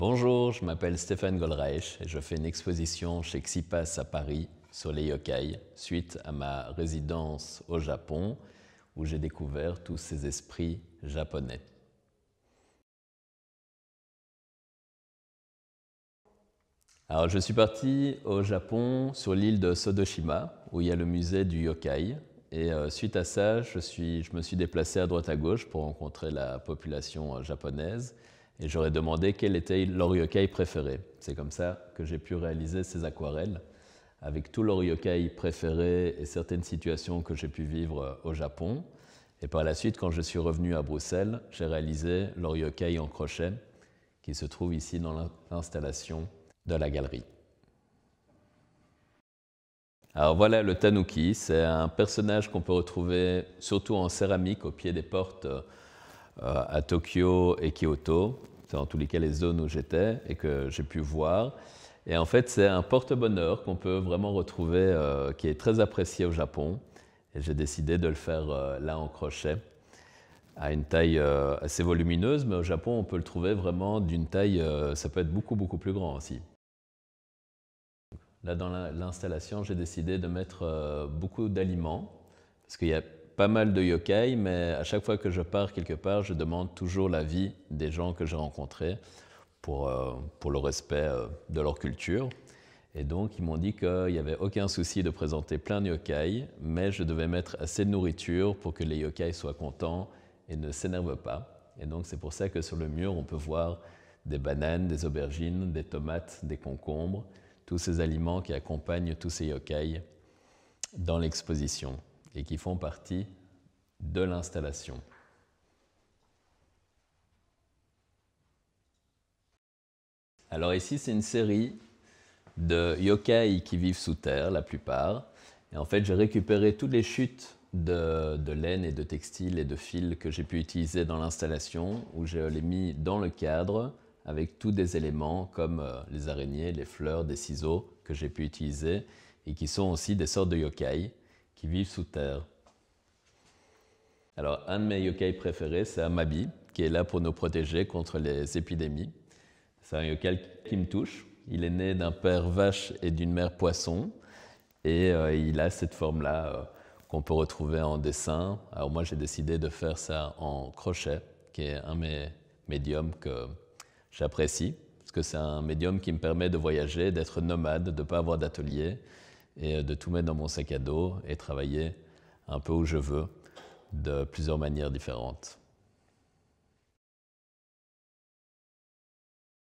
Bonjour, je m'appelle Stéphane Goldreich et je fais une exposition chez Xipas à Paris sur les yokai suite à ma résidence au Japon où j'ai découvert tous ces esprits japonais. Alors je suis parti au Japon sur l'île de Sodoshima où il y a le musée du yokai et suite à ça je me suis déplacé à droite à gauche pour rencontrer la population japonaise et j'aurais demandé quel était leur yokai préféré. C'est comme ça que j'ai pu réaliser ces aquarelles avec tous leurs yokai préférés et certaines situations que j'ai pu vivre au Japon. Et par la suite, quand je suis revenu à Bruxelles, j'ai réalisé leur yokai en crochet qui se trouve ici dans l'installation de la galerie. Alors voilà le tanuki, c'est un personnage qu'on peut retrouver surtout en céramique au pied des portes à Tokyo et Kyoto, c'est en tous les cas les zones où j'étais et que j'ai pu voir. Et en fait, c'est un porte-bonheur qu'on peut vraiment retrouver, qui est très apprécié au Japon. Et j'ai décidé de le faire là en crochet, à une taille assez volumineuse, mais au Japon, on peut le trouver vraiment d'une taille, ça peut être beaucoup plus grand aussi. Là, dans l'installation, j'ai décidé de mettre beaucoup d'aliments, parce qu'il y a pas mal de yokai, mais à chaque fois que je pars quelque part, je demande toujours l'avis des gens que j'ai rencontrés pour le respect de leur culture. Et donc, ils m'ont dit qu'il n'y avait aucun souci de présenter plein de yokai, mais je devais mettre assez de nourriture pour que les yokai soient contents et ne s'énervent pas. Et donc, c'est pour ça que sur le mur, on peut voir des bananes, des aubergines, des tomates, des concombres, tous ces aliments qui accompagnent tous ces yokai dans l'exposition et qui font partie de l'installation. Alors ici, c'est une série de yokai qui vivent sous terre, la plupart. Et en fait, j'ai récupéré toutes les chutes de laine et de textiles et de fils que j'ai pu utiliser dans l'installation, où je les ai mis dans le cadre avec tous des éléments comme les araignées, les fleurs, des ciseaux que j'ai pu utiliser et qui sont aussi des sortes de yokai qui vivent sous terre. Alors, un de mes yokai préférés, c'est Amabi, qui est là pour nous protéger contre les épidémies. C'est un yokai qui me touche. Il est né d'un père vache et d'une mère poisson. Et il a cette forme-là qu'on peut retrouver en dessin. Alors moi, j'ai décidé de faire ça en crochet, qui est un de mes médiums que j'apprécie, parce que c'est un médium qui me permet de voyager, d'être nomade, de ne pas avoir d'atelier, et de tout mettre dans mon sac à dos et travailler un peu où je veux, de plusieurs manières différentes.